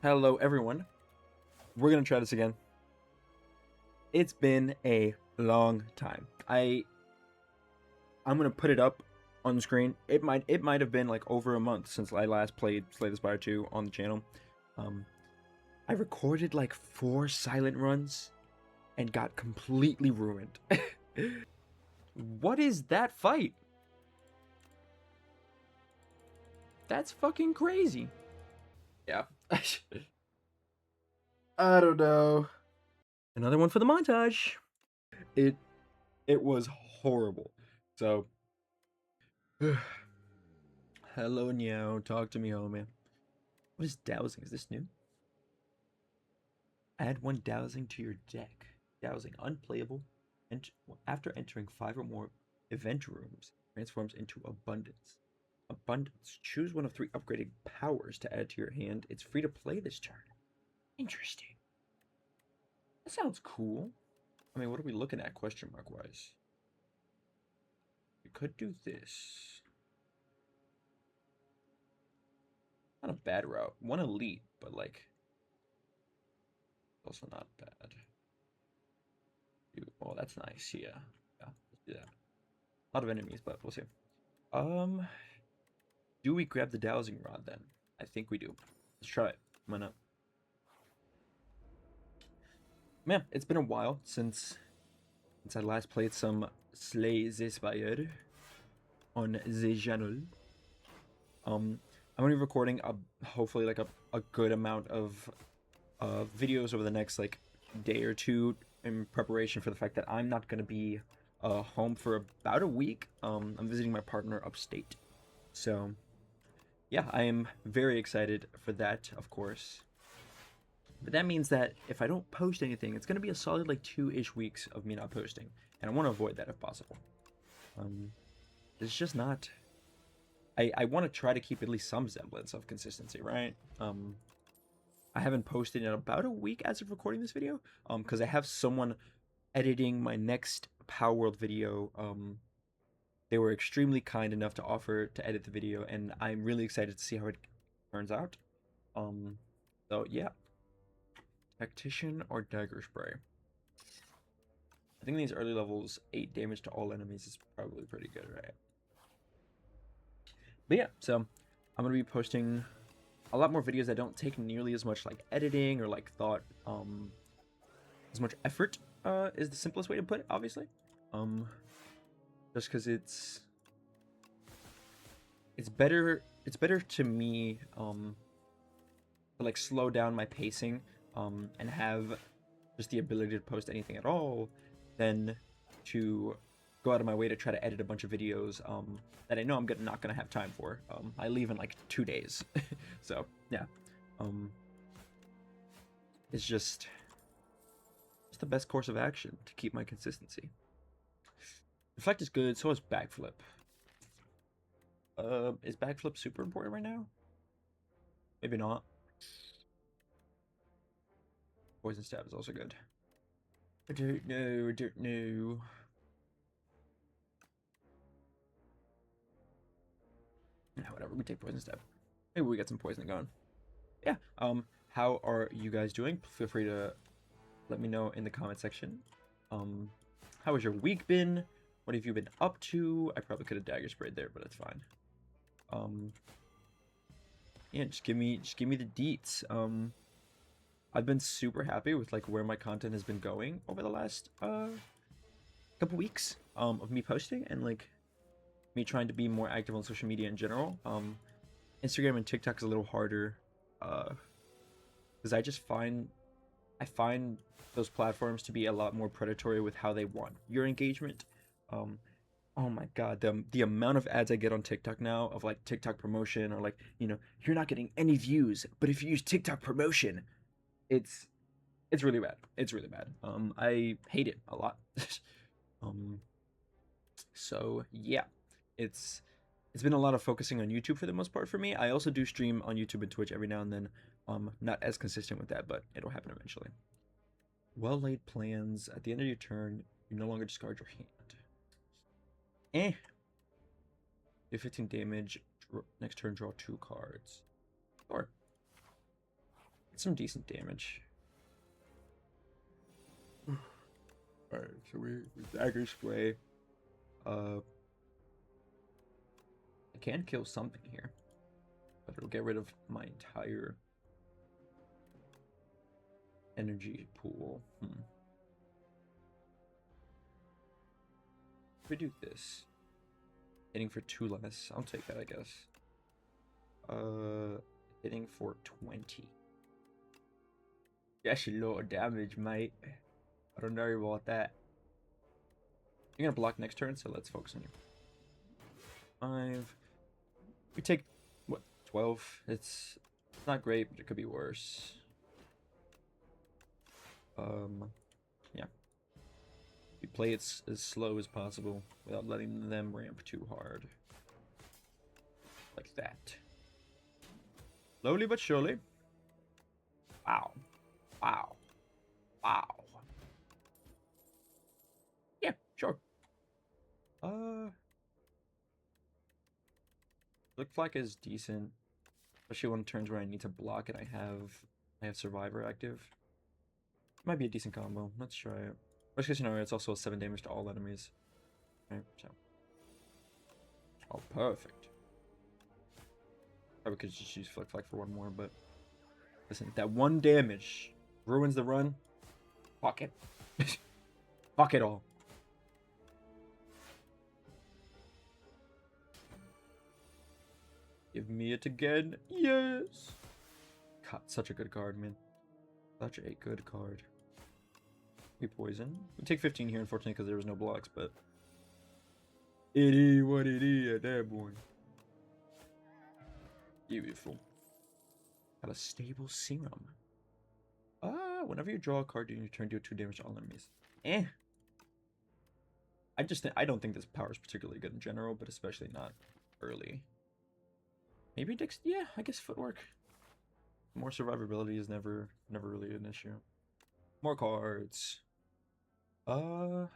Hello, everyone. We're gonna try this again. It's been a long time. I'm gonna put it up on the screen. It might have been like over a month since I last played Slay the Spire 2 on the channel. Um, I recorded like 4 silent runs and got completely ruined. What is that fight? That's fucking crazy. Yeah. I don't know. Another one for the montage. It it was horrible. So hello, Meow. Talk to me, homie. What is dowsing? Is this new? Add 1 dowsing to your deck. Dowsing unplayable. After entering 5 or more event rooms, transforms into abundance. Abundance. Choose one of 3 upgraded powers to add to your hand. It's free to play this turn. Interesting. That sounds cool. I mean, what are we looking at question mark wise? We could do this. Not a bad route. 1 elite, but like also not bad. Oh, that's nice. Yeah. Yeah, let's do that. A lot of enemies, but we'll see. Um, do we grab the dowsing rod then? I think we do. Let's try it. Why not? Man, it's been a while since I last played some Slay the Spire on the channel. I'm gonna be recording hopefully like a good amount of videos over the next like day or two in preparation for the fact that I'm not gonna be home for about a week. I'm visiting my partner upstate, so yeah, I am very excited for that, of course. But that means that if I don't post anything, it's gonna be a solid like 2-ish weeks of me not posting, and I want to avoid that if possible. Um, it's just not. I want to try to keep at least some semblance of consistency, right? I haven't posted in about a week as of recording this video, because I have someone editing my next Power World video. They were extremely kind enough to offer to edit the video, and I'm really excited to see how it turns out. So yeah, tactician or dagger spray. I think these early levels, 8 damage to all enemies is probably pretty good, right? But yeah, so I'm gonna be posting a lot more videos that don't take nearly as much like editing or like thought, as much effort, is the simplest way to put it, obviously. Just because it's better to me, to like slow down my pacing, and have just the ability to post anything at all, than to go out of my way to try to edit a bunch of videos that I know I'm not gonna have time for. I leave in like 2 days, so yeah, it's just the best course of action to keep my consistency. Reflect is good, so is backflip. Is backflip super important right now? Maybe not. Poison stab is also good. I don't know. I don't know. Yeah, whatever. We take poison stab. Maybe we get some poison going. Yeah. How are you guys doing? Feel free to let me know in the comment section. How has your week been? What have you been up to? I probably could have dagger sprayed there, but it's fine. Yeah, just give me the deets. I've been super happy with like where my content has been going over the last couple weeks of me posting and like me trying to be more active on social media in general. Instagram and TikTok is a little harder because I find those platforms to be a lot more predatory with how they want your engagement. Oh my god, the amount of ads I get on TikTok now of like TikTok promotion, or like, you're not getting any views, but if you use TikTok promotion, it's it's really bad. It's really bad. I hate it a lot. um, so yeah, it's it's been a lot of focusing on YouTube for the most part for me. I also do stream on YouTube and Twitch every now and then. Not as consistent with that, but it'll happen eventually. Well laid plans. At the end of your turn, you no longer discard your hand. Eh. Do 15 damage. Next turn, draw 2 cards. Sure. some decent damage. Alright, so we dagger spray. I can kill something here, but it'll get rid of my entire energy pool. If we do this, hitting for 2 less, I'll take that, I guess. Hitting for 20. That's a lot of damage, mate. I don't know about that. You're gonna block next turn, so let's focus on you. 5. We take, what, 12? It's not great, but it could be worse. Yeah. We play it as slow as possible without letting them ramp too hard. Like that. Slowly but surely. Wow. Wow. Wow. Yeah, sure. Looks like is decent. Especially when turns where I need to block and I have Survivor active. Might be a decent combo. Let's try it. Worst case scenario, it's also a 7 damage to all enemies. Right, so. Oh, perfect. Probably could just use Flick Flack for one more, but listen, that 1 damage ruins the run. Fuck it. Fuck it all. Give me it again. Yes. God, such a good card, man. Such a good card. We poison. We take 15 here, unfortunately, because there was no blocks, but it is what it is at that point. Beautiful. Got a stable serum. Whenever you draw a card during your turn, deal 2 damage to all enemies. I don't think this power is particularly good in general, but especially not early. Maybe yeah, I guess footwork. More survivability is never really an issue. More cards. Another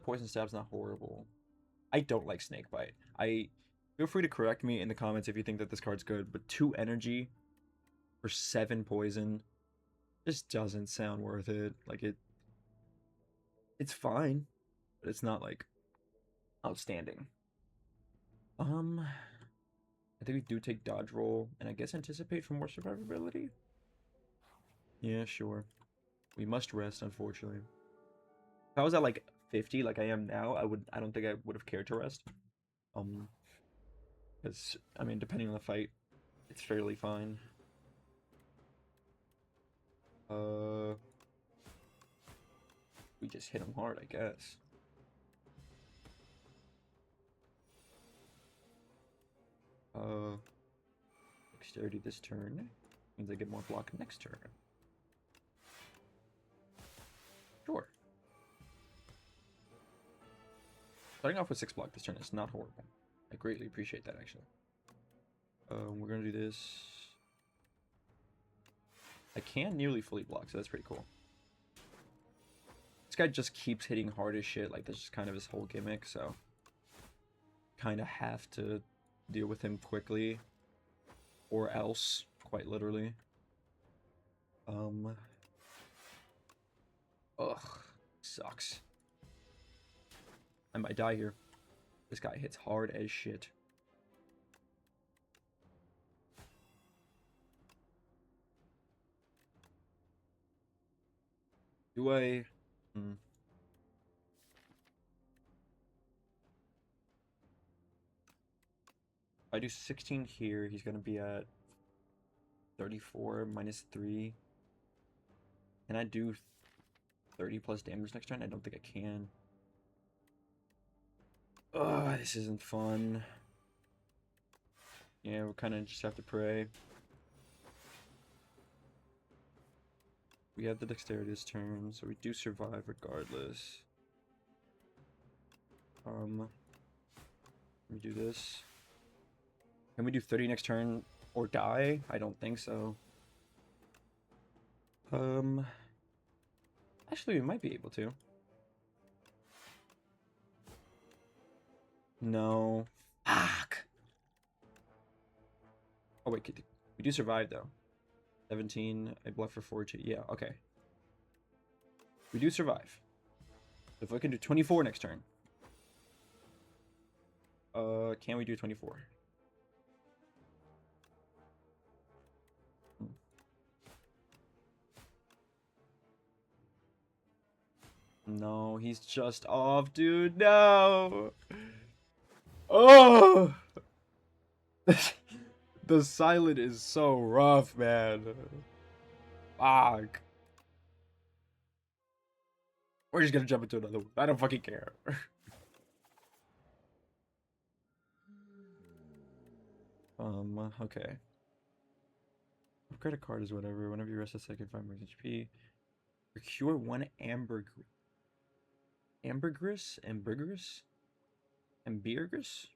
poison stab's not horrible. I don't like Snakebite. Feel free to correct me in the comments if you think that this card's good, but 2 energy for 7 poison just doesn't sound worth it. Like it's fine, but it's not like outstanding. I think we do take dodge roll, and I guess anticipate for more survivability. Yeah, sure. We must rest, unfortunately. If I was at like 50, like I am now, I don't think I would have cared to rest. Because I mean, depending on the fight, it's fairly fine. We just hit him hard, I guess. Dexterity this turn means I get more block next turn. Sure. Starting off with 6 block this turn is not horrible. I greatly appreciate that, actually. We're gonna do this. I can nearly fully block, so that's pretty cool. This guy just keeps hitting hard as shit, like that's just kind of his whole gimmick, so kind of have to deal with him quickly, or else, quite literally. Ugh, sucks. I might die here. This guy hits hard as shit. Do I... If I do 16 here, he's gonna be at 34 minus 3. Can I do 30 plus damage next turn? I don't think I can. Ugh, this isn't fun. Yeah, we'll kind of just have to pray. We have the dexterity this turn, so we do survive regardless. Let me do this. Can we do 30 next turn or die? I don't think so. Actually, we might be able to. No. Fuck. Oh wait, We do survive though. 17. I bluff for 42. Yeah, okay. We do survive. If I can do 24 next turn. Can we do 24? No, he's just off, dude. No. Oh. The silent is so rough, man. Fuck. We're just gonna jump into another one. I don't fucking care. Okay. Credit card is whatever. Whenever you rest a second, 5 more HP. Procure 1 ambergris. Ambergris? Ambergris? Ambergris?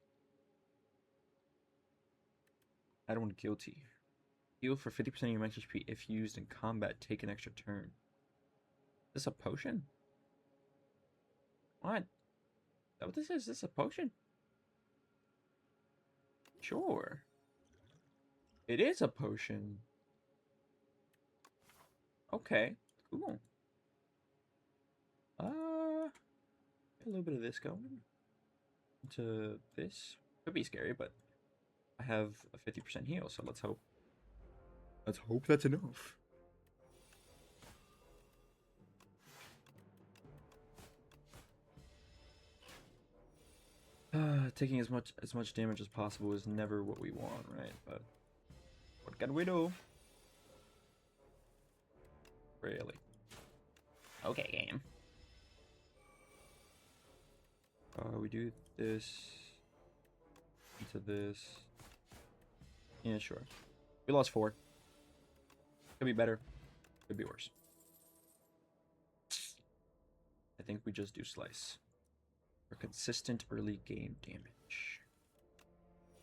Add 1 guilty. Heal for 50% of your max HP if used in combat. Take an extra turn. Is this a potion? What? Is that what this is? Is this a potion? Sure. It is a potion. Okay, cool. A little bit of this going into this. Could be scary, but I have a 50% heal, so let's hope. Let's hope that's enough. Taking as much damage as possible is never what we want, right? But what can we do? Really? Okay, game. We do this into this. Yeah, sure. We lost 4. Could be better. Could be worse. I think we just do slice. For consistent early game damage.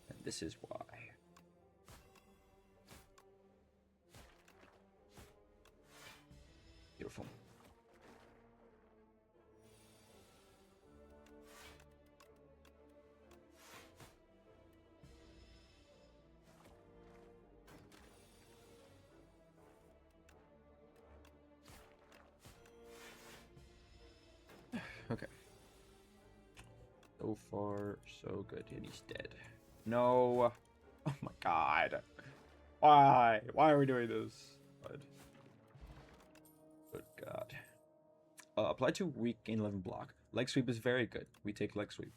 And this is why. Beautiful. Okay. So far, so good. And he's dead. No. Oh my god. Why? Why are we doing this? Good god. Apply to weak gain 11 block. Leg sweep is very good. We take leg sweep.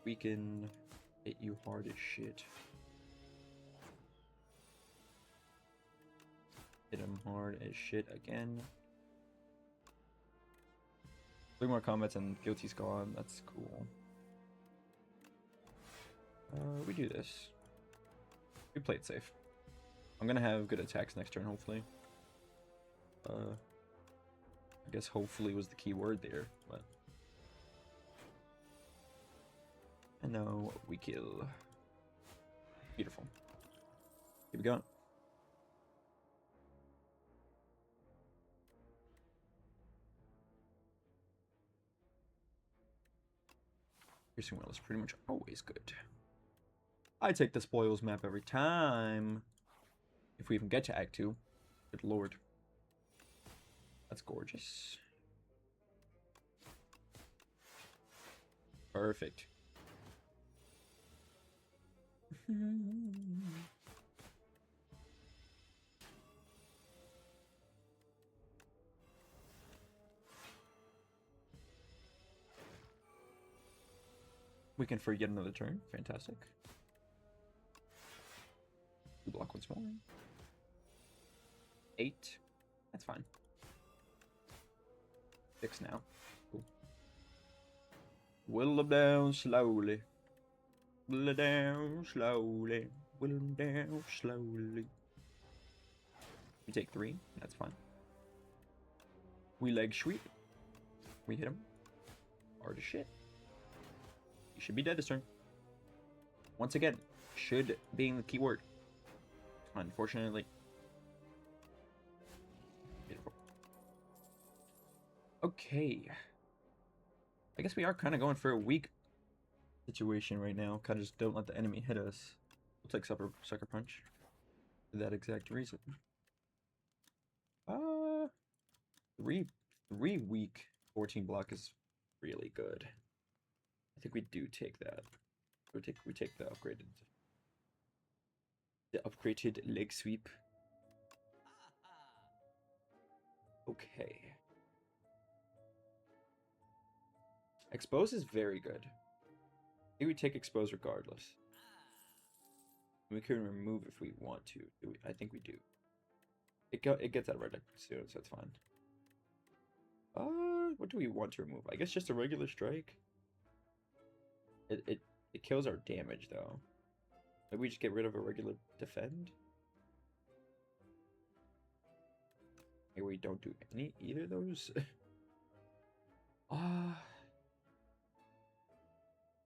We can hit you hard as shit. Hit him hard as shit again. 3 more combats and guilty's gone. That's cool. We do this. We play it safe. I'm gonna have good attacks next turn, hopefully. I guess hopefully was the key word there, but... And now we kill. Beautiful. Keep it going. Piercing Will is pretty much always good. I take the spoils map every time. If we even get to Act 2. Good lord. That's gorgeous. Perfect. We can for yet another turn. Fantastic. We block once more. 8. That's fine. 6 now. Cool. Whittle them down slowly. Whittle them down slowly. Whittle them down slowly. We take 3. That's fine. We leg sweep. We hit him. Hard as shit. You should be dead this turn. Once again, should being the key word. Unfortunately. Beautiful. Okay. I guess we are kind of going for a weak situation right now. Kind of just don't let the enemy hit us. We'll take Sucker Punch for that exact reason. Three weak 14 block is really good. I think we do take that. We take the upgraded leg sweep. Okay. Expose is very good. I think we take expose regardless. We can remove if we want to. I think we do. It gets out of our deck soon, so it's fine. What do we want to remove? I guess just a regular strike. It kills our damage though. Maybe we just get rid of a regular defend. Maybe we don't do either of those.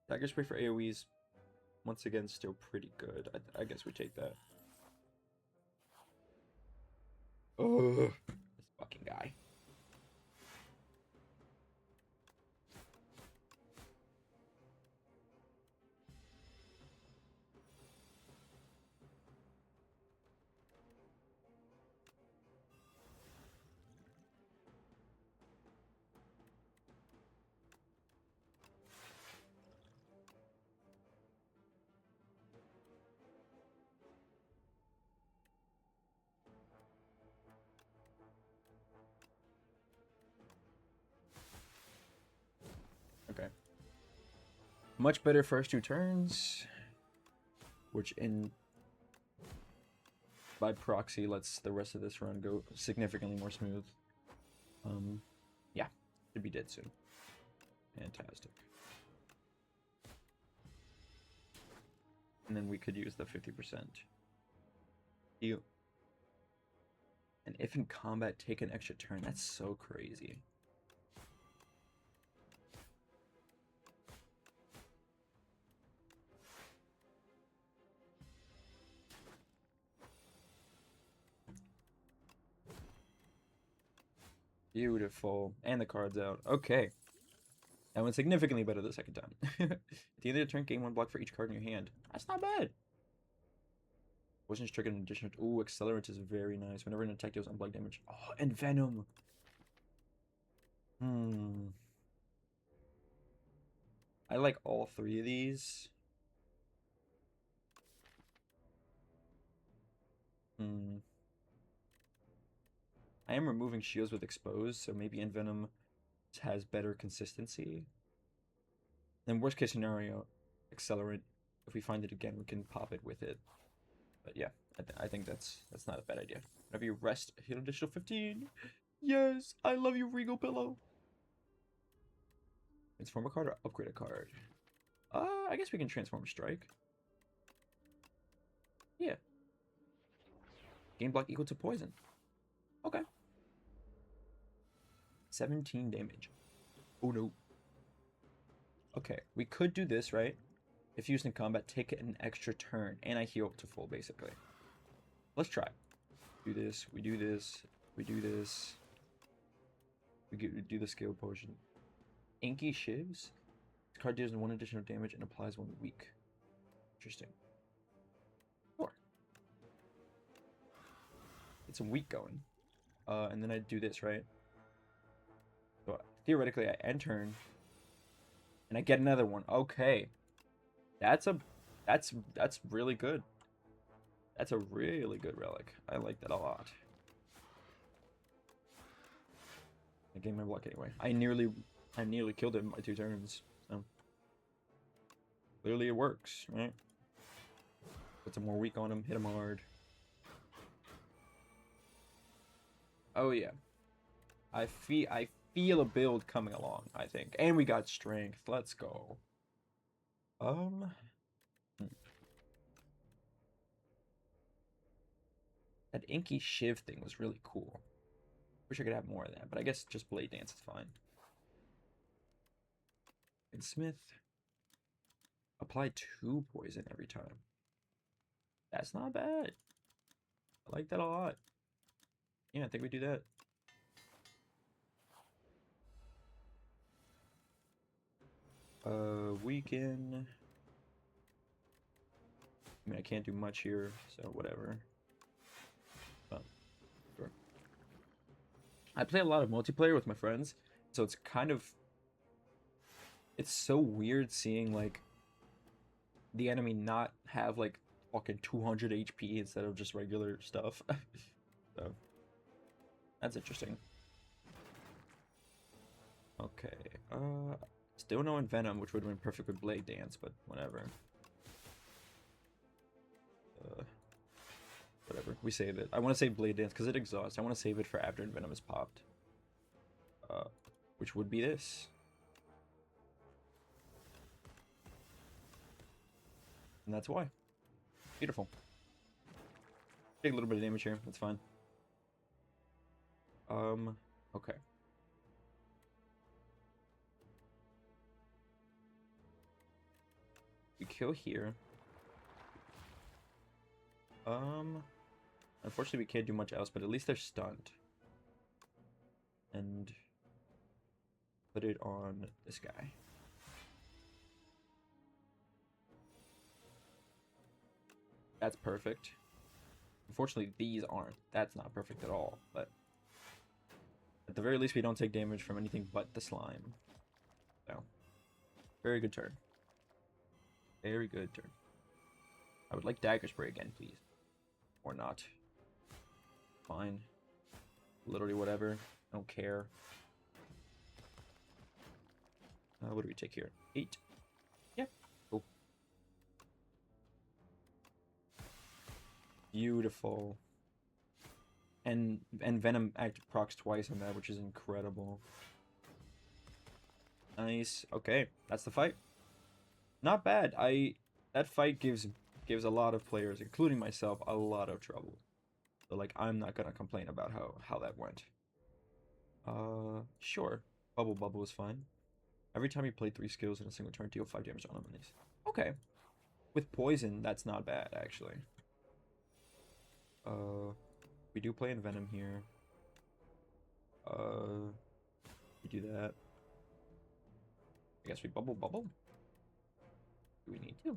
Dagger spray for AoEs, once again, still pretty good. I guess we take that. Oh, this fucking guy. Okay. Much better first 2 turns, which by proxy lets the rest of this run go significantly more smooth. Yeah, should be dead soon. Fantastic. And then we could use the 50%. And if in combat, take an extra turn. That's so crazy. Beautiful. And the card's out. Okay. That went significantly better the second time. At the end of the turn, gain 1 block for each card in your hand. That's not bad. Wasn't triggered an additional. Ooh, Accelerant is very nice. Whenever an attack deals unblock damage. Oh, and Venom. I like all 3 of these. I am removing shields with Expose, so maybe Envenom has better consistency. Then worst case scenario, Accelerant. If we find it again, we can pop it with it. But yeah, I think that's not a bad idea. Whenever you rest, heal additional 15. Yes, I love you, Regal Pillow. Transform a card or upgrade a card? I guess we can transform a strike. Yeah. Gain block equal to poison. Okay. 17 damage. Oh no. Okay, we could do this, right? If used in combat, take an extra turn, and I heal up to full, basically. Let's try. Do this, we do this, we do this. We do the skill potion. Inky Shivs. This card deals 1 additional damage and applies 1 weak. Interesting. 4. It's a weak going. And then I do this, right? So theoretically, I end turn, and I get another one. Okay, that's really good. That's a really good relic. I like that a lot. I gained my block anyway. I nearly killed him by 2 turns. So clearly it works, right? Put some more weak on him. Hit him hard. Oh yeah. I feel a build coming along, I think. And we got strength. Let's go. That Inky Shiv thing was really cool. Wish I could have more of that, but I guess just Blade Dance is fine. And Smith. Apply 2 poison every time. That's not bad. I like that a lot. Yeah, I think we do that. Weaken. I mean, I can't do much here, so whatever. But, sure. I play a lot of multiplayer with my friends, so it's kind of... It's so weird seeing, like, the enemy not have, like, fucking 200 HP instead of just regular stuff. So, that's interesting. Okay, still no Envenom, which would have been perfect with Blade Dance, but whatever. Whatever, we save it. I want to save Blade Dance because it exhausts. I want to save it for after Envenom is popped. Which would be this. And that's why. Beautiful. Take a little bit of damage here, that's fine. Okay. We kill here. Unfortunately we can't do much else, but at least they're stunned. And put it on this guy. That's perfect. Unfortunately, these aren't. That's not perfect at all, but at the very least, we don't take damage from anything but the slime. So, very good turn. Very good turn. I would like Dagger Spray again, please. Or not. Fine. Literally whatever. I don't care. What do we take here? 8. Yeah. Cool. Beautiful. And Venom procs twice on that, which is incredible. Nice. Okay, that's the fight. Not bad. That fight gives a lot of players, including myself, a lot of trouble. So like I'm not gonna complain about how that went. Sure. Bubble was fine. Every time you play 3 skills in a single turn, deal 5 damage on enemies. Okay. With poison, that's not bad actually. We do play in Venom here. We do that. I guess we bubble. Do we need to?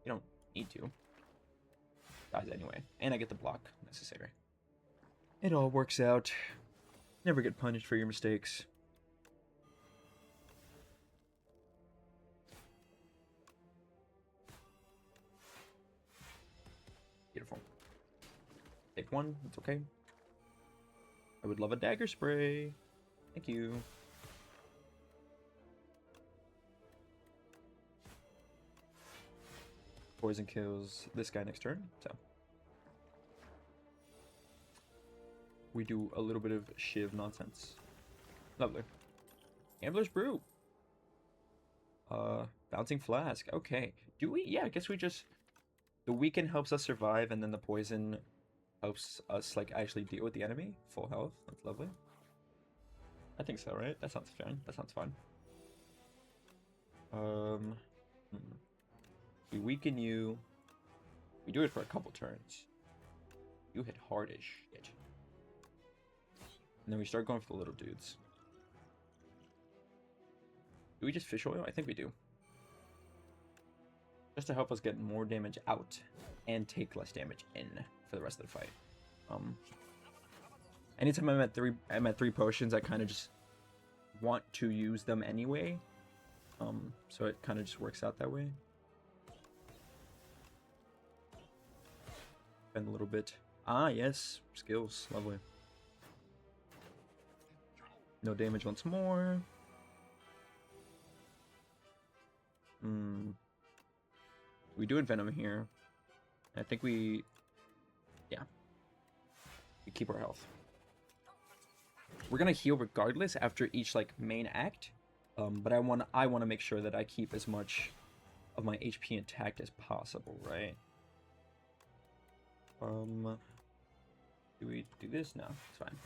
We don't need to. Dies anyway. And I get the block necessary. It all works out. Never get punished for your mistakes. Beautiful. Take 1, it's okay. I would love a Dagger Spray. Thank you. Poison kills this guy next turn, so. We do a little bit of Shiv nonsense. Lovely. Gambler's Brew. Bouncing Flask. Okay. Do we? Yeah, I guess we just... The weaken helps us survive, and then the poison helps us, like, actually deal with the enemy. Full health. That's lovely. I think so, right? That sounds fine. That sounds fine. We weaken you. We do it for a couple turns. You hit hard as shit. And then we start going for the little dudes. Do we just fish oil? I think we do. Just to help us get more damage out and take less damage in for the rest of the fight. Anytime I'm at 3 potions, I kind of just want to use them anyway. So it kind of just works out that way. Spend a little bit. Ah, yes, skills, lovely. No damage once more. We do Venom here. I think we... Yeah. We keep our health. We're gonna heal regardless after each, like, main act. But I want to make sure that I keep as much of my HP intact as possible, right? Do we do this? No, it's fine.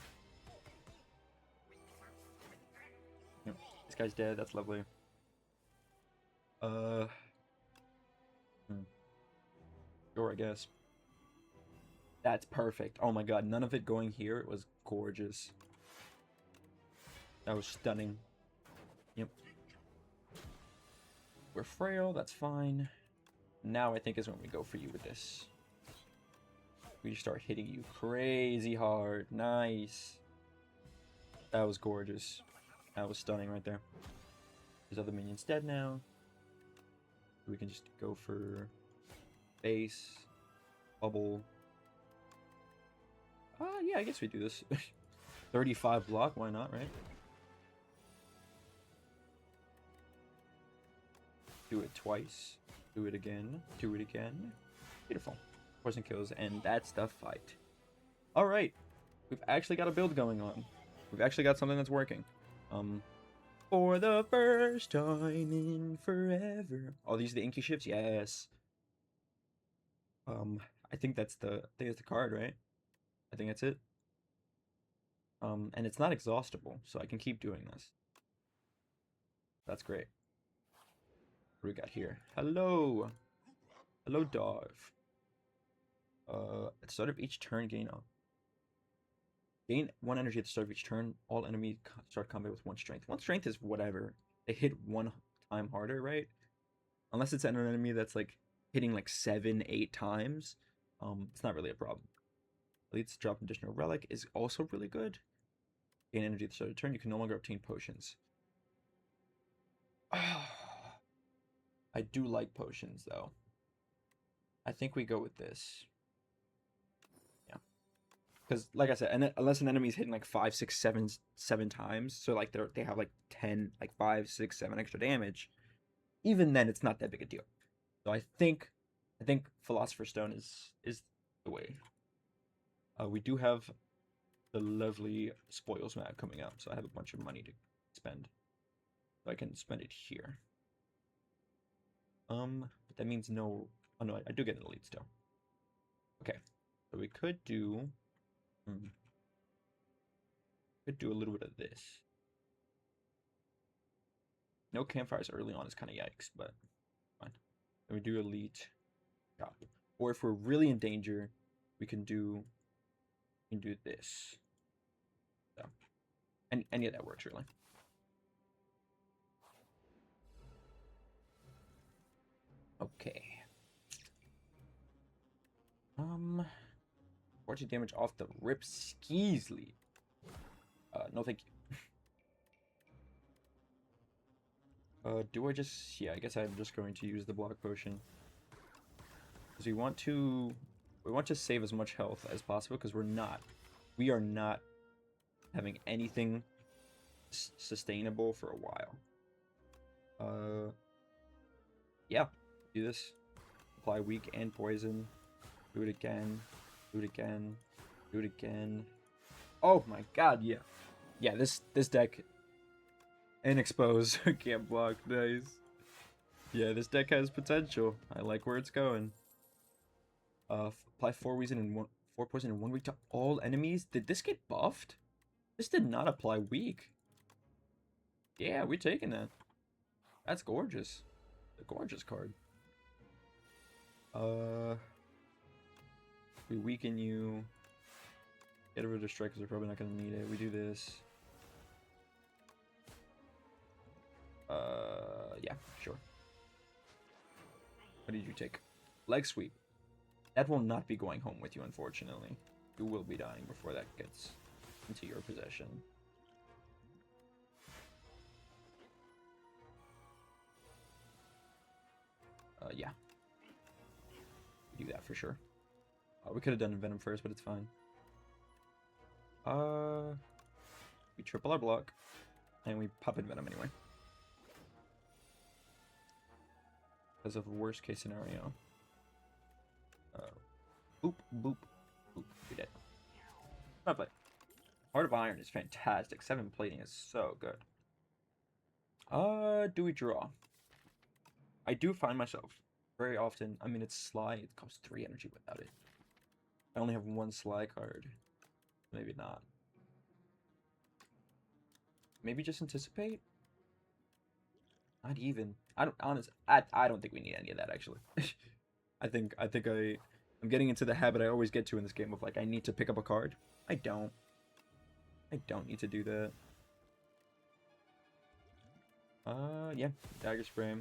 Yep. This guy's dead, that's lovely. Sure, I guess. That's perfect. Oh my god, none of it going here. It was gorgeous. That was stunning. Yep. We're frail, that's fine. Now I think is when we go for you with this. We start hitting you crazy hard. Nice. That was gorgeous. That was stunning right there. His other minion's dead now. We can just go for base, bubble. Yeah, I guess we do this. 35 block, why not, right? Do it twice. Do it again. Do it again. Beautiful. Poison kills, and that's the fight. Alright. We've actually got a build going on. We've actually got something that's working. For the first time in forever. Oh, these are the Inky ships? Yes. I think that's the card, right? I think that's it. And it's not exhaustible, so I can keep doing this. That's great. What do we got here? Hello! Hello, Dove. At the start of each turn, gain 1 energy at the start of each turn. All enemies start combat with 1 strength. 1 strength is whatever. They hit 1 time harder, right? Unless it's an enemy that's like hitting like 7, 8 times. It's not really a problem. Elites drop additional relic is also really good. Gain energy at the start of the turn. You can no longer obtain potions. I do like potions though. I think we go with this. Yeah. Because like I said, unless an enemy's hitting like 5, 6, 7 times, so like they have like 10, like 5, 6, 7 extra damage, even then it's not that big a deal. So I think Philosopher's Stone is the way. We do have the lovely spoils map coming up, so I have a bunch of money to spend. So I can spend it here. But that means no. Oh no, I do get an elite still. Okay, so we could do. Could do a little bit of this. No campfires early on is kind of yikes, but fine. Then we do elite. Yeah. Or if we're really in danger, we can do this. So, any of that works really. Okay. 40 damage off the rip skeesly. No thank you. Do I just... Yeah, I guess I'm just going to use the block potion. Because we want to save as much health as possible, because we are not having anything sustainable for a while. Yeah, do this. Apply weak and poison. Do it again. Do it again. Do it again. Oh my god, yeah. Yeah, this deck... And expose. Can't block. Nice. Yeah, this deck has potential. I like where it's going. Apply 4 poison in 1 week to all enemies. Did this get buffed? This did not apply weak. Yeah, we're taking that. That's gorgeous. A gorgeous card. We weaken you. Get rid of strike because we're probably not gonna need it. We do this. Yeah, sure. What did you take? Leg sweep. That will not be going home with you, unfortunately. You will be dying before that gets into your possession. Yeah. Do that for sure. We could have done Venom first, but it's fine. We triple our block, and we pop in Venom anyway. Because of worst case scenario. Boop, boop, boop. You're dead. Not play. Heart of Iron is fantastic. 7 plating is so good. Do we draw? I do find myself very often. I mean, it's Sly. It costs 3 energy without it. I only have 1 Sly card. Maybe not. Maybe just anticipate? Not even. I don't think we need any of that actually. I'm getting into the habit I always get to in this game of like I need to pick up a card. I don't need to do that. Yeah, Dagger Spray.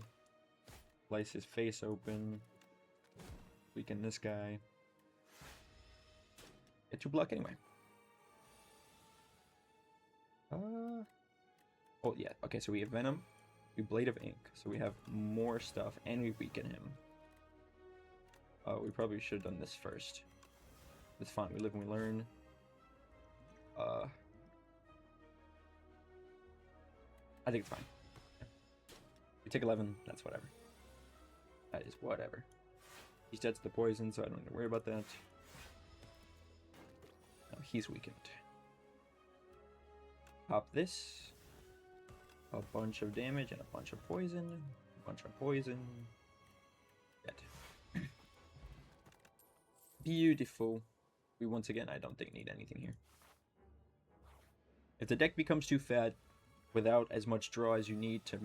Slice his face open. Weaken this guy. Get 2 block anyway. Oh yeah, okay, so we have Venom, we Blade of Ink, so we have more stuff, and we weaken him. We probably should have done this first. It's fine, we live and we learn. I think it's fine. We take 11, that's whatever. That is whatever. He's dead to the poison, so I don't need to worry about that. Now he's weakened. Pop this. A bunch of damage and a bunch of poison. A bunch of poison. Dead. Beautiful. We once again, I don't think need anything here. If the deck becomes too fat without as much draw as you need to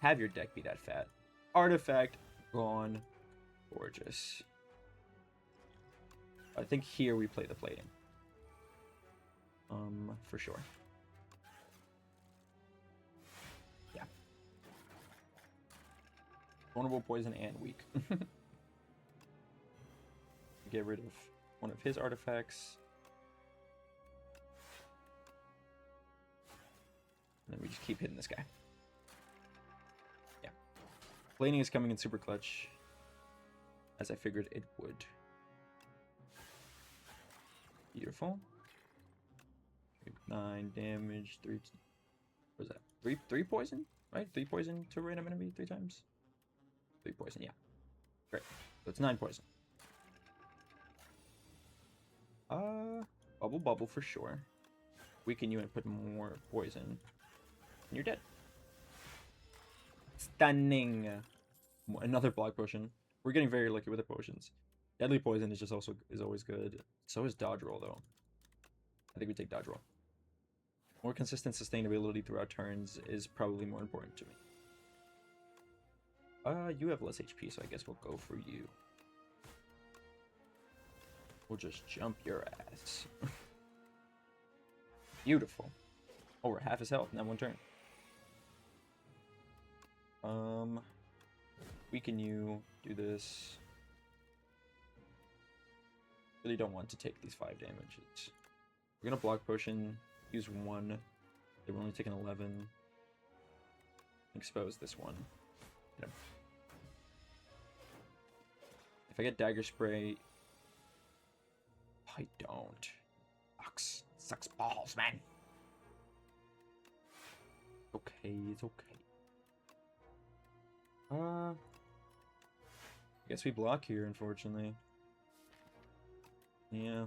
have your deck be that fat, artifact gone. Gorgeous. I think here we play the plating. For sure. Yeah. Vulnerable, poison, and weak. Get rid of one of his artifacts. And then we just keep hitting this guy. Yeah. Plating is coming in super clutch, as I figured it would. Beautiful. 9 damage, 3. What was that? 3 poison? Right? 3 poison to random enemy 3 times? 3 poison, yeah. Great. So it's 9 poison. Bubble for sure. Weaken you and put more poison. And you're dead. Stunning. Another block potion. We're getting very lucky with the potions. Deadly poison is just always good. So is dodge roll though. I think we take dodge roll. More consistent sustainability throughout turns is probably more important to me. You have less HP, so I guess we'll go for you. We'll just jump your ass. Beautiful. Oh, we're half his health in that one turn. Weaken you, do this. Really don't want to take these 5 damages. We're gonna block potion, use 1. They were only taking 11. Expose this one. Hit him. If I get dagger spray, I don't. Sucks balls, man. Okay, it's okay. I guess we block here, unfortunately. Yeah,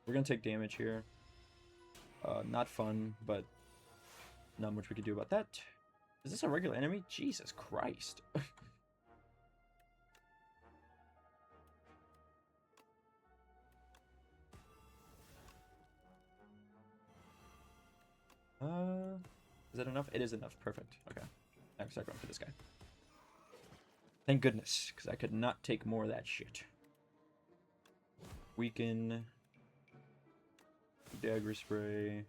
we're gonna take damage here. Not fun, but not much we can do about that. Is this a regular enemy? Jesus Christ. Is that enough? It is enough. Perfect. Okay. Now we start going for this guy. Thank goodness, because I could not take more of that shit. Weaken. Dagger spray.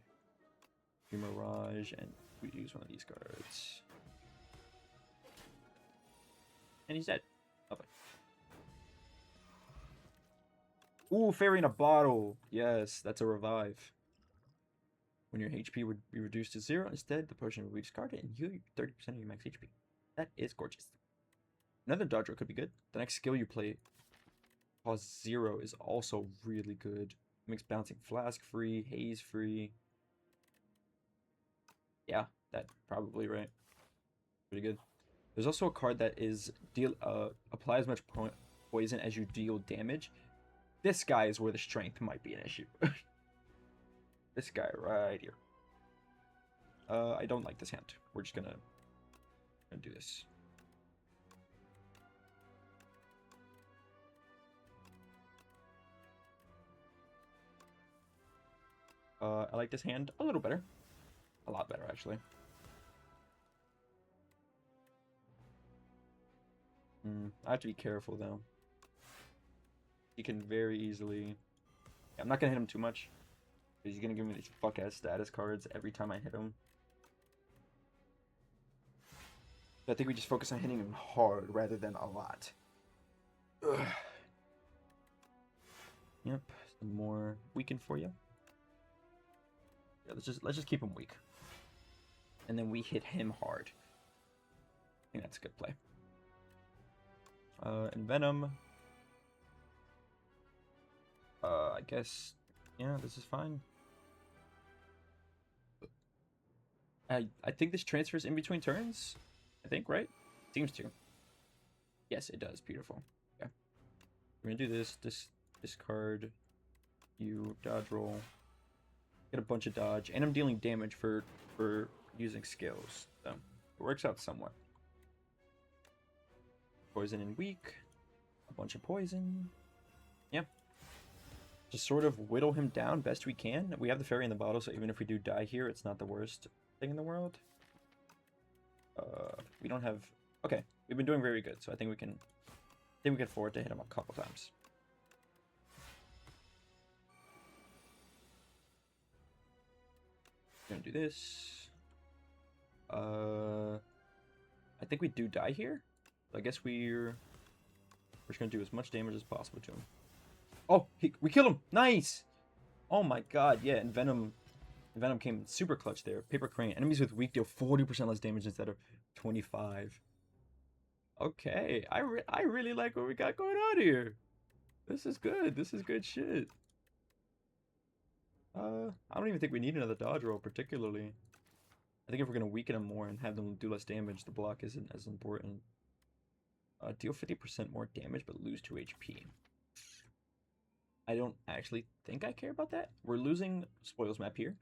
Mirage, and we use one of these cards. And he's dead. Lovely. Ooh, fairy in a bottle. Yes, that's a revive. When your HP would be reduced to 0, instead the potion will be discarded and heal you 30% of your max HP. That is gorgeous. Another dodge roll could be good. The next skill you play, cost 0, is also really good. Makes bouncing flask free, haze free. Yeah, that probably right. Pretty good. There's also a card that is apply as much poison as you deal damage. This guy is where the strength might be an issue. This guy right here. I don't like this hand. We're just gonna do this. I like this hand a little better. A lot better, actually. I have to be careful, though. He can very easily... Yeah, I'm not going to hit him too much. Because he's going to give me these fuck-ass status cards every time I hit him. I think we just focus on hitting him hard rather than a lot. Ugh. Yep, some more weaken for you. Yeah, let's just keep him weak. And then we hit him hard. I think that's a good play. And Venom. I guess, yeah, this is fine. I think this transfers in between turns. I think, right? Seems to. Yes, it does. Beautiful. Okay. We're gonna do this. Discard. You dodge roll. Get a bunch of dodge, and I'm dealing damage for using skills. So it works out somewhat. Poison and weak. A bunch of poison. Yeah. Just sort of whittle him down best we can. We have the fairy in the bottle, so even if we do die here, it's not the worst thing in the world. We don't have... Okay, we've been doing very good, so I think we can afford to hit him a couple times. Gonna do this. I think we do die here. I guess we're just gonna do as much damage as possible to him. Oh, we killed him! Nice! Oh my god, yeah, and Venom came super clutch there. Paper Crane. Enemies with weak deal 40% less damage instead of 25. Okay, I really like what we got going on here. This is good. This is good shit. I don't even think we need another dodge roll particularly. I think if we're gonna weaken them more and have them do less damage, the block isn't as important. Deal 50% more damage but lose 2 HP. I don't actually think I care about that. We're losing spoils map here.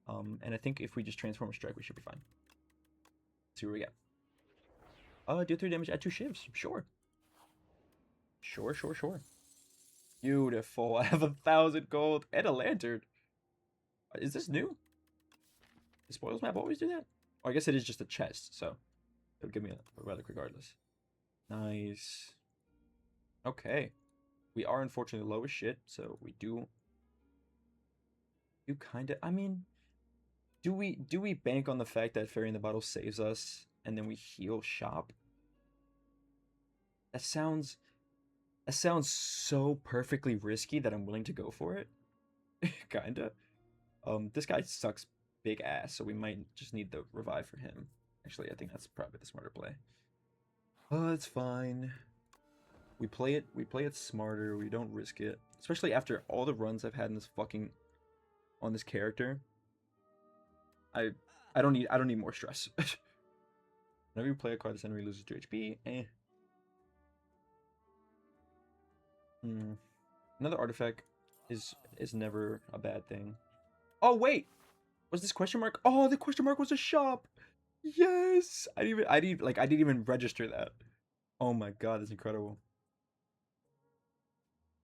And I think if we just transform a strike, we should be fine. Let's see what we get. Deal 3 damage, add 2 shivs. Sure. Sure. Beautiful. I have 1,000 gold and a lantern. Is this new? The spoils map always do that? Oh, I guess it is just a chest, so it'll give me a relic regardless. Nice. Okay. We are unfortunately low as shit, so we do kind of... I mean, do we bank on the fact that Fairy in the Bottle saves us and then we heal shop? That sounds so perfectly risky that I'm willing to go for it. Kinda. This guy sucks big ass, so we might just need the revive for him. Actually, I think that's probably the smarter play. It's fine. We play it smarter. We don't risk it, especially after all the runs I've had in this on this character. I don't need more stress. Whenever you play a card, this enemy loses 2 HP. Another artifact is never a bad thing. Oh wait, was this question mark? Oh, the question mark was a shop. Yes, I didn't even register that. Oh my god, that's incredible.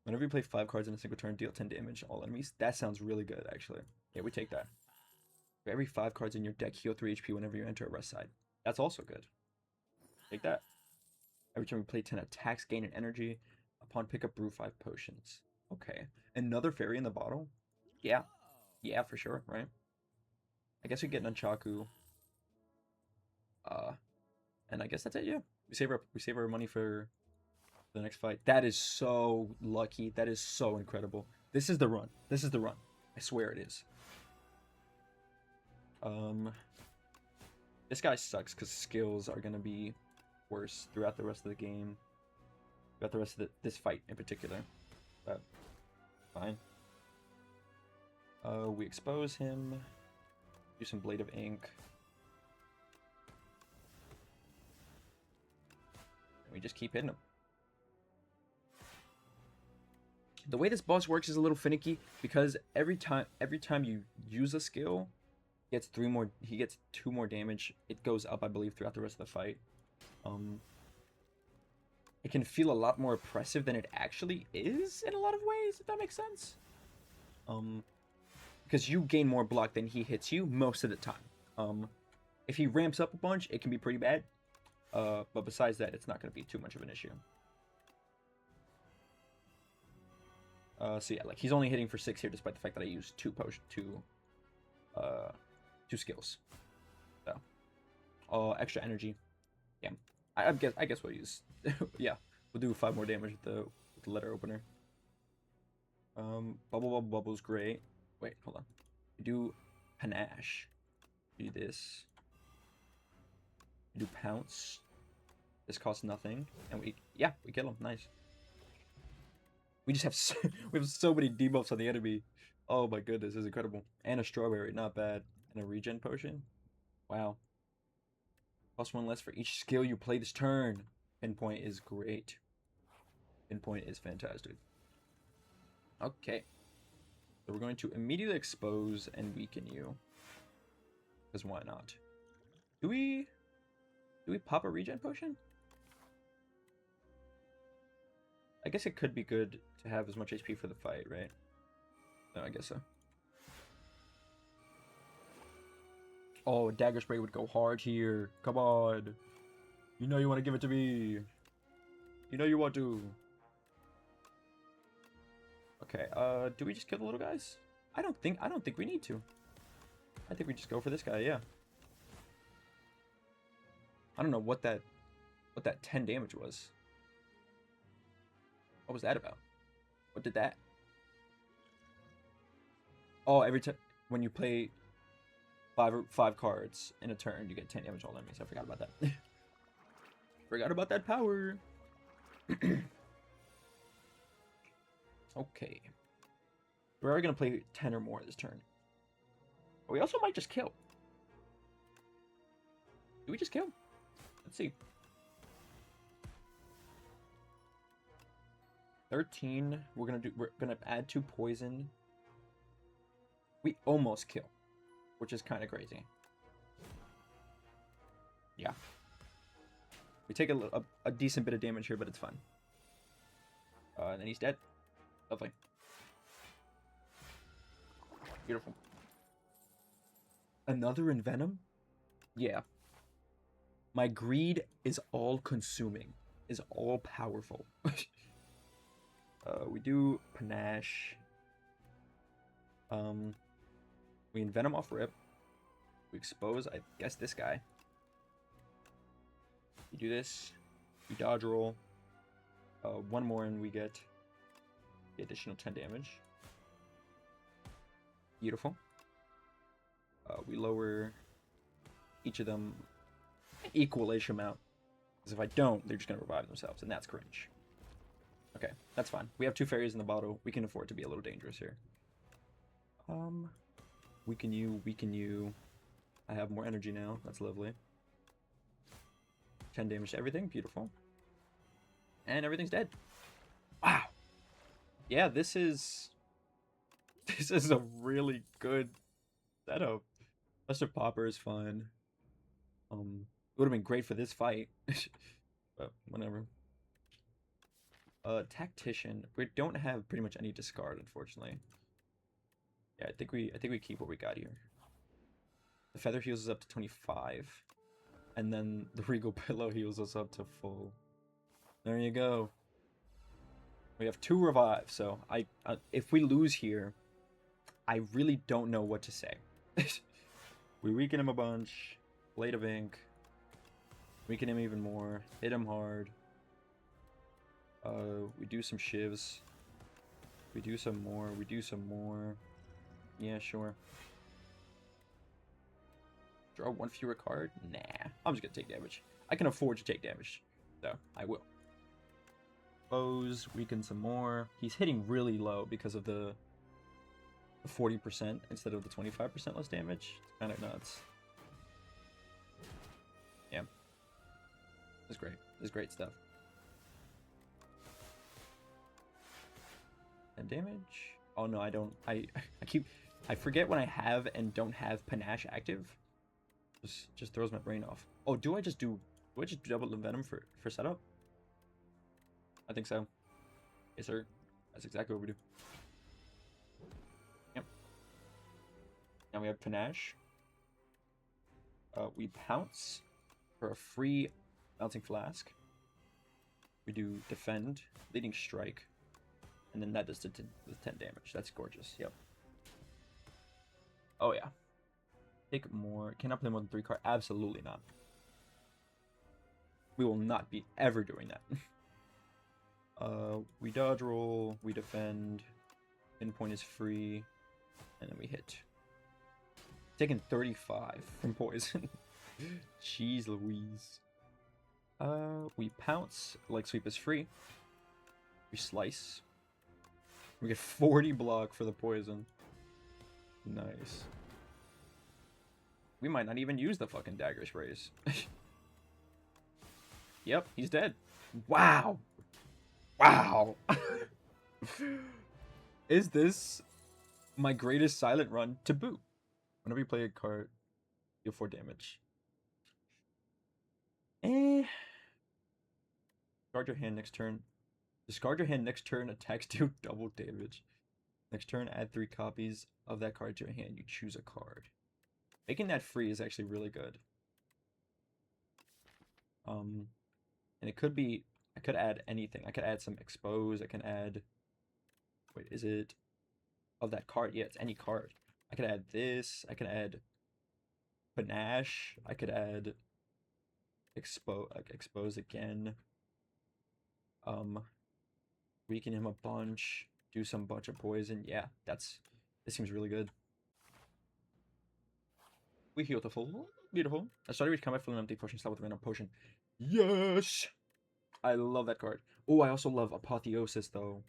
Whenever you play 5 cards in a single turn, deal 10 damage to all enemies. That sounds really good, actually. Yeah, we take that. For every 5 cards in your deck, heal 3 HP whenever you enter a rest side. That's also good. Take that. Every time we play 10 attacks, gain an energy. Upon pickup, brew 5 potions. Okay. Another fairy in the bottle? Yeah. Yeah, for sure, right? I guess we get Nunchaku. And I guess that's it, yeah. We save our money for the next fight. That is so lucky. That is so incredible. This is the run. This is the run. I swear it is. This guy sucks because skills are gonna be worse throughout the rest of the game. Throughout the rest of this fight in particular. But fine. We expose him. Do some Blade of Ink. And we just keep hitting him. The way this boss works is a little finicky because every time you use a skill, he gets 2 more damage. It goes up, I believe, throughout the rest of the fight. It can feel a lot more oppressive than it actually is in a lot of ways, if that makes sense. Because you gain more block than he hits you most of the time. If he ramps up a bunch, it can be pretty bad. But besides that, it's not going to be too much of an issue. So yeah, like he's only hitting for 6 here, despite the fact that I used 2 skills. So, extra energy. Yeah, I guess we'll use. Yeah, we'll do 5 more damage with the letter opener. Bubble Bubble's great. Wait, hold on. We do Panache. Do this. We do Pounce. This costs nothing, and we kill him. Nice. We just have we have so many debuffs on the enemy. Oh my goodness, this is incredible. And a strawberry, not bad. And a regen potion. Wow. +1 less for each skill you play this turn. Pinpoint is great. Pinpoint is fantastic. Okay. So we're going to immediately expose and weaken you. Because why not? Do we pop a regen potion? I guess it could be good to have as much HP for the fight, right? No, I guess so. Oh, Dagger Spray would go hard here. Come on. You know you want to give it to me. You know you want to. Okay, do we just kill the little guys? I don't think we need to. I think we just go for this guy, yeah. I don't know what that 10 damage was. What was that about? What did that? Oh, every time when you play five cards in a turn, you get 10 damage all enemies. I forgot about that. Forgot about that power. Okay. We're already gonna play 10 or more this turn. But we also might just kill. Do we just kill? Let's see. 13. We're gonna add 2 poison. We almost kill, which is kind of crazy. Yeah. We take a decent bit of damage here, but it's fine. And then he's dead. Lovely. Beautiful. Another Envenom? Yeah. My greed is all-consuming. Is all-powerful. We do Panache. We Envenom off rip. We expose, I guess, this guy. We do this. We dodge roll. One more and we get the additional 10 damage. Beautiful. We lower each of them an equal-ish amount. Because if I don't, they're just going to revive themselves, and that's cringe. Okay, that's fine. We have 2 fairies in the bottle. We can afford to be a little dangerous here. Weaken you. I have more energy now. That's lovely. 10 damage to everything. Beautiful. And everything's dead. Wow. Yeah, this is a really good setup. Buster Popper is fun. It would have been great for this fight. But whatever. Tactician. We don't have pretty much any discard, unfortunately. Yeah, I think we keep what we got here. The Feather heals us up to 25. And then the Regal Pillow heals us up to full. There you go. We have 2 revives, so if we lose here, I really don't know what to say. We weaken him a bunch. Blade of Ink. Weaken him even more. Hit him hard. We do some shivs. We do some more. We do some more. Yeah, sure. Draw 1 fewer card? Nah. I'm just gonna take damage. I can afford to take damage, so I will. Foes, weaken some more. He's hitting really low because of the 40% instead of the 25% less damage. It's kind of nuts. Yeah. This is great. This is great stuff. And damage? Oh no, I don't. I forget when I have and don't have Panache active. Just throws my brain off. Oh, do I just double Envenom for setup? I think so. Yes, sir. That's exactly what we do. Yep. Now we have Panache. We Pounce for a free Melting Flask. We do Defend, Leading Strike, and then that does the 10 damage. That's gorgeous. Yep. Oh yeah. Take more. Can I play more than 3 cards? Absolutely not. We will not be ever doing that. We dodge roll. We defend. Pinpoint is free, and then we hit. Taking 35 from poison. Jeez Louise. We pounce. Leg sweep is free. We slice. We get 40 block for the poison. Nice. We might not even use the fucking dagger sprays. Yep, he's dead. Wow. Wow. Is this my greatest silent run to boot? Whenever you play a card, deal 4 damage. Discard your hand next turn. Discard your hand next turn, attacks do double damage. Next turn, add 3 copies of that card to your hand. You choose a card. Making that free is actually really good. And it could be, I could add anything. I could add some expose. I can add, wait, is it of that card? Yeah, it's any card. I could add this. I can add panache. I could add expose again. Weaken him a bunch. Do some bunch of poison. Yeah, this seems really good. We heal to full. Beautiful. I started with combat full and empty potion slot with a random potion. Yes! I love that card. Oh, I also love Apotheosis though.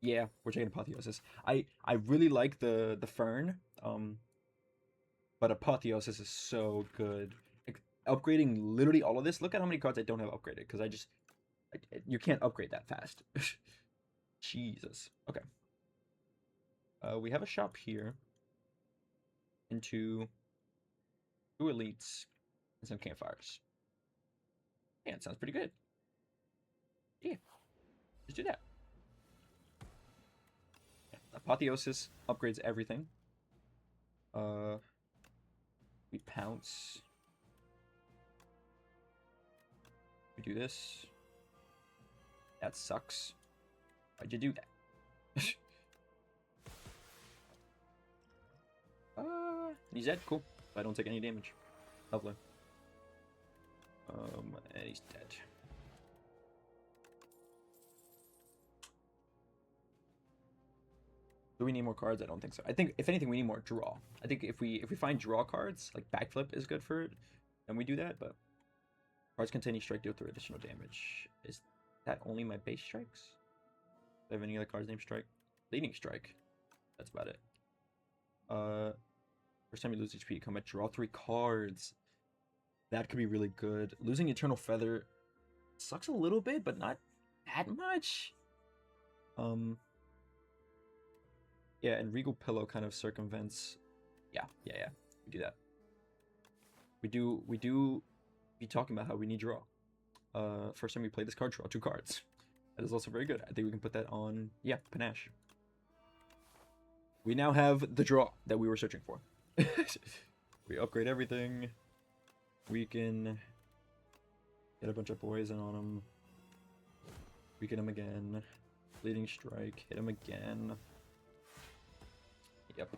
Yeah, we're taking Apotheosis. I really like the Fern. But Apotheosis is so good. Upgrading literally all of this. Look at how many cards I don't have upgraded because you can't upgrade that fast. Jesus. Okay. We have a shop here. Into 2 elites and some campfires. Yeah, it sounds pretty good. Yeah, let's do that. Yeah. Apotheosis upgrades everything. We pounce. We do this. That sucks. Why'd you do that? He's dead. Cool. I don't take any damage. Lovely. And he's dead. Do we need more cards? I don't think so. I think if anything, we need more draw. I think if we find draw cards, like backflip is good for it, then we do that. But cards containing strike deal 3 additional damage. Is that only my base strikes? Do I have any other cards named strike? Leading strike. That's about it. First time you lose HP, combat, draw 3 cards. That could be really good. Losing Eternal Feather sucks a little bit, but not that much. Yeah, and Regal Pillow kind of circumvents. Yeah. We do that. We do be talking about how we need draw. First time we play this card, draw 2 cards. That is also very good. I think we can put that on, yeah, Panache. We now have the draw that we were searching for. We upgrade everything. We can get a bunch of poison on him. Weaken him again. Leading strike. Hit him again. Yep.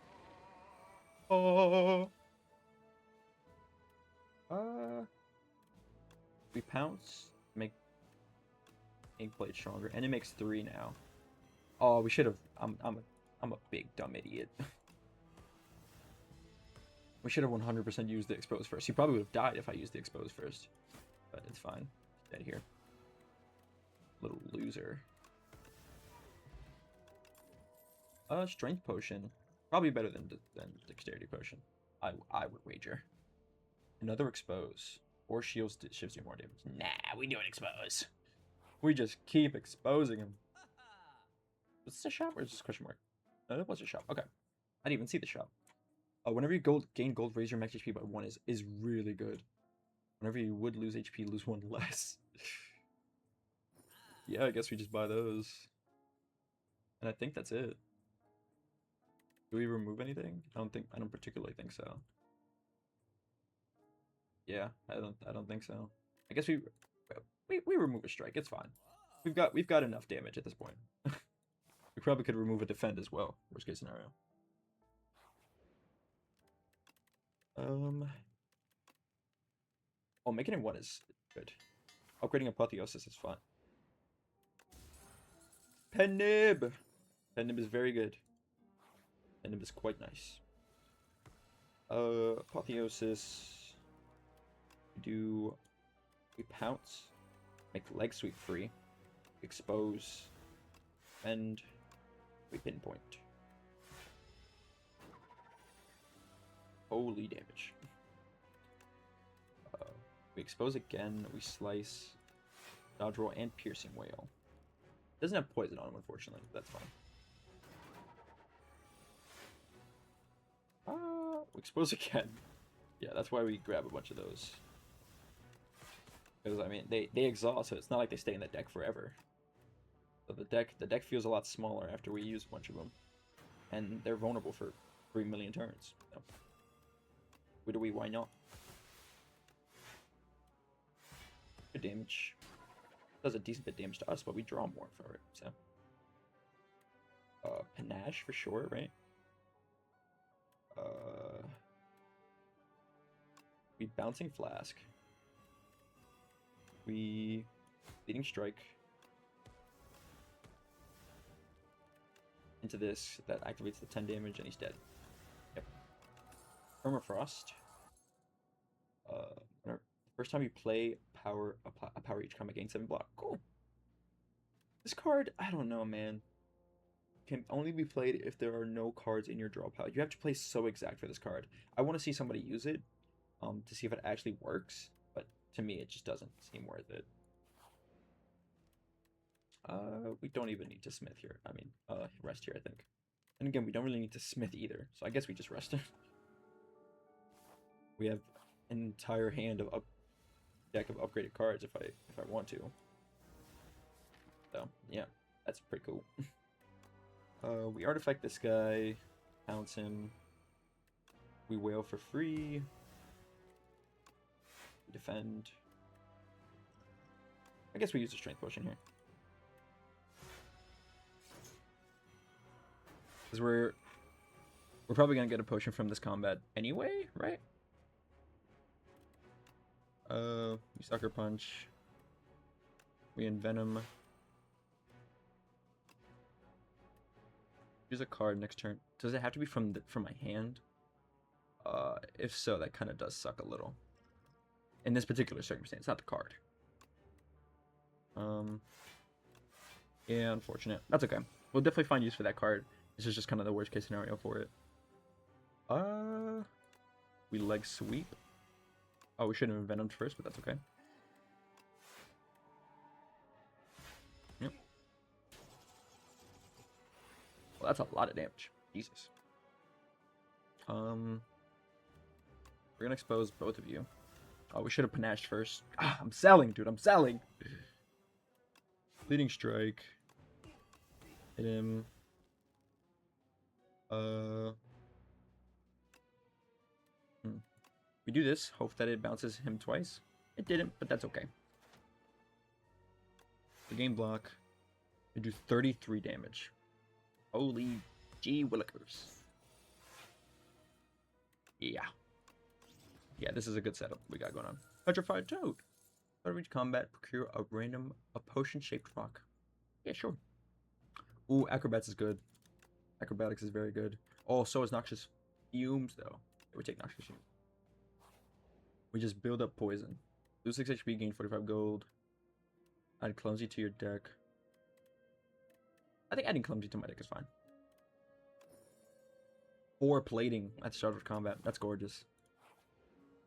Oh. We pounce. Make Inkblade stronger, and it makes 3 now. Oh, we should have. I'm a big dumb idiot. We should have 100% used the expose first. He probably would have died if I used the expose first, but it's fine. Dead here. Little loser. Strength potion. Probably better than dexterity potion. I would wager. Another expose. Or shields shifts you more damage. Nah, we do an expose. We just keep exposing him. Was this a shop or is this a question mark? No, that was a shop. Okay. I didn't even see the shop. Whenever you gain gold, raise your max HP by 1 is really good. Whenever you would lose HP, lose 1 less. Yeah, I guess we just buy those. And I think that's it. Do we remove anything? I don't particularly think so. Yeah, I don't think so. I guess we remove a strike. It's fine. We've got enough damage at this point. We probably could remove a defend as well. Worst case scenario. Oh, making it 1 is good. Upgrading Apotheosis is fun. Penib! Venom is very good. Venom is quite nice. Apotheosis. We pounce. Make leg sweep free. Expose. And we pinpoint. Holy damage. We expose again. We slice. Dodge roll and piercing wail. Doesn't have poison on him, unfortunately. That's fine. We expose again. Yeah, that's why we grab a bunch of those. Because I mean, they exhaust, so it's not like they stay in the deck forever. So the deck feels a lot smaller after we use a bunch of them, and they're vulnerable for 3 million turns. So, why not? Good damage. Does a decent bit of damage to us, but we draw more for it. So, panache for sure, right? We bouncing flask. We leading strike into this that activates the 10 damage and he's dead. Yep. Permafrost. First time you play a power each combat gain 7 block. Cool. This card, I don't know, man. Can only be played if there are no cards in your draw pile. You have to play so exact for this card. I want to see somebody use it, to see if it actually works. But to me, it just doesn't seem worth it. We don't even need to smith here. I mean, rest here, I think. And again, we don't really need to smith either. So I guess we just rest. We have an entire hand of deck of upgraded cards if I want to. So yeah, that's pretty cool. We artifact this guy, pounce him. We wail for free. We defend. I guess we use a strength potion here. Because we're probably gonna get a potion from this combat anyway, right? We sucker punch. We envenom. Use a card next turn. Does it have to be from my hand? If so, that kind of does suck a little. In this particular circumstance, not the card. Yeah, unfortunate. That's okay. We'll definitely find use for that card. This is just kind of the worst case scenario for it. We leg sweep. Oh, we should have envenomed first, but that's okay. Yep. Well, that's a lot of damage. Jesus. We're gonna expose both of you. Oh, we should have panached first. Ah, I'm selling, dude. I'm selling. Leading strike. Hit him. We do this. Hope that it bounces him twice. It didn't, but that's okay. The game block. We do 33 damage. Holy gee willikers. Yeah. Yeah, this is a good setup we got going on. Petrified Toad. Start of each combat, procure a potion-shaped rock. Yeah, sure. Ooh, Acrobats is good. Acrobatics is very good. Oh, so is Noxious Fumes, though. It would take Noxious Fumes. We just build up poison. Lose 6 HP, gain 45 gold. Add Clumsy to your deck. I think adding Clumsy to my deck is fine. 4 plating at the start of combat. That's gorgeous.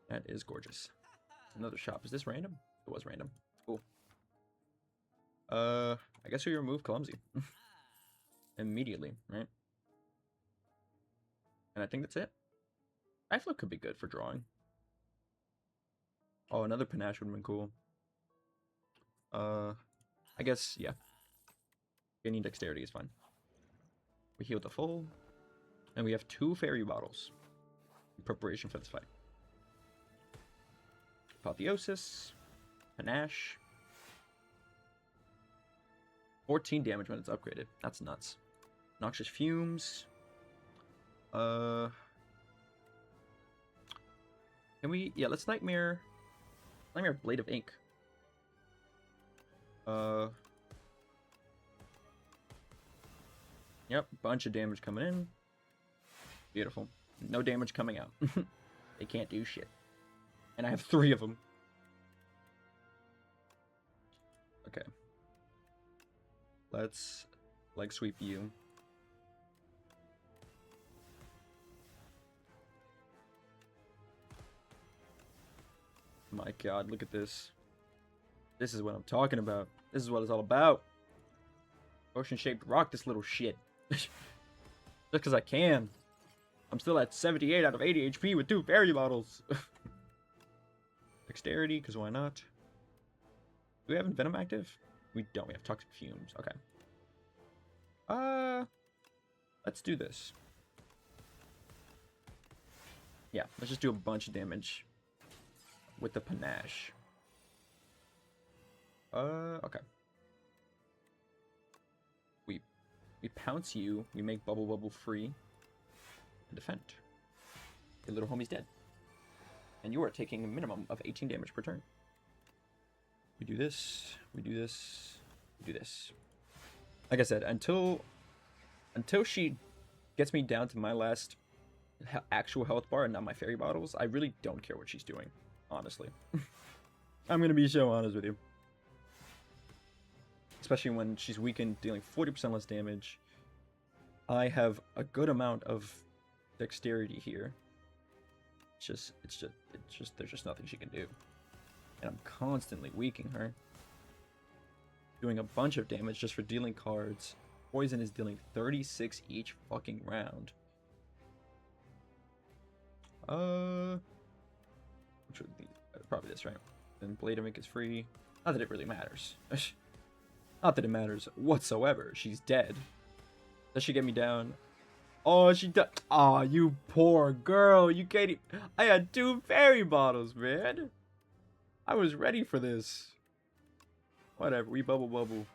That is gorgeous. Another shop. Is this random? It was random. Cool. I guess we remove Clumsy. Immediately, right? And I think that's it. Iflow could be good for drawing. Oh, another Panache would have been cool. I guess, yeah. Gaining dexterity is fine. We heal the full. And we have 2 fairy bottles in preparation for this fight. Apotheosis. Panache. 14 damage when it's upgraded. That's nuts. Noxious Fumes. Can we... Yeah, let's Nightmare Blade of Ink. Yep, bunch of damage coming in. Beautiful. No damage coming out. They can't do shit. And I have 3 of them. Okay. Let's leg sweep you. My god, look at this. This is what I'm talking about. This is what it's all about. Ocean-shaped rock this little shit. Just because I can. I'm still at 78 out of 80 HP with 2 fairy bottles. Dexterity, because why not? Do we have Venom active? We don't. We have Toxic Fumes. Okay. Let's do this. Yeah, let's just do a bunch of damage with the panache. Okay. We pounce you, we make Bubble free, and defend. Your little homie's dead. And you are taking a minimum of 18 damage per turn. We do this, we do this, we do this. Like I said, until she gets me down to my last actual health bar and not my fairy bottles, I really don't care what she's doing, honestly. I'm gonna be so honest with you. Especially when she's weakened, dealing 40% less damage. I have a good amount of dexterity here. It's just, there's just nothing she can do. And I'm constantly weakening her. Doing a bunch of damage just for dealing cards. Poison is dealing 36 each fucking round. Which would be probably this, right? Then Blademic is free. Not that it really matters. Not that it matters whatsoever. She's dead. Does she get me down? Oh, she does. Aw, you poor girl. You can't even... I had 2 fairy bottles, man. I was ready for this. Whatever, we bubble.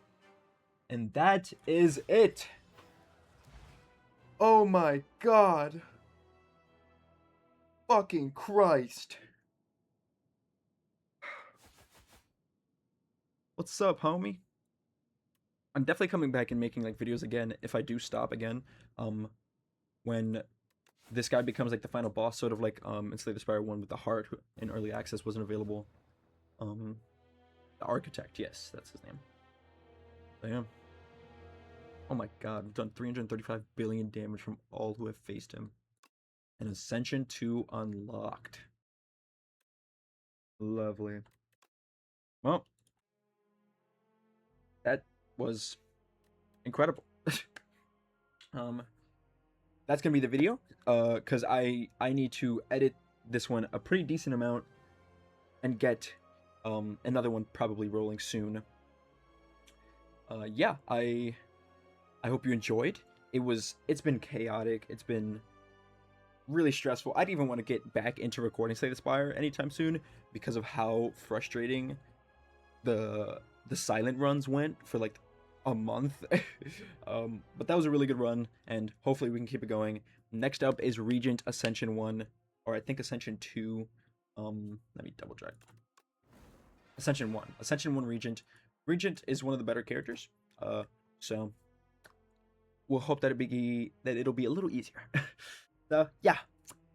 And that is it. Oh my god. Fucking Christ. What's up, homie? I'm definitely coming back and making like videos again if I do stop again. When this guy becomes like the final boss, sort of like in Slay the Spire 1 with the heart in early access wasn't available. The Architect, yes, that's his name. So, yeah. Oh my god, we've done 335 billion damage from all who have faced him. And Ascension 2 unlocked. Lovely. Well, that was incredible. That's gonna be the video, because I need to edit this one a pretty decent amount and get another one probably rolling soon. Yeah, I hope you enjoyed. It's been chaotic. It's been really stressful. I didn't even want to get back into recording Slay the Spire anytime soon because of how frustrating the silent runs went for like a month. But that was a really good run, and hopefully we can keep it going. Next up is Regent Ascension 1, or I think Ascension 2. Let me double check. Ascension 1 Regent. Regent is one of the better characters. So we'll hope that it'll be a little easier. So yeah,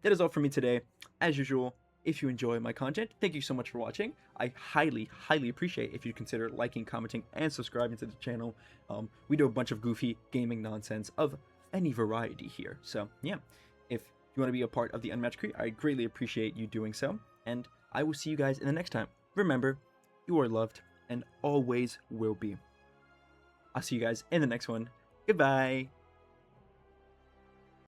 that is all for me today. As usual, if you enjoy my content, thank you so much for watching. I highly appreciate if you consider liking, commenting, and subscribing to the channel. We do a bunch of goofy gaming nonsense of any variety here. So yeah, if you want to be a part of the Unmatched Crew, I greatly appreciate you doing so. And I will see you guys in the next time. Remember, you are loved and always will be. I'll see you guys in the next one. Goodbye.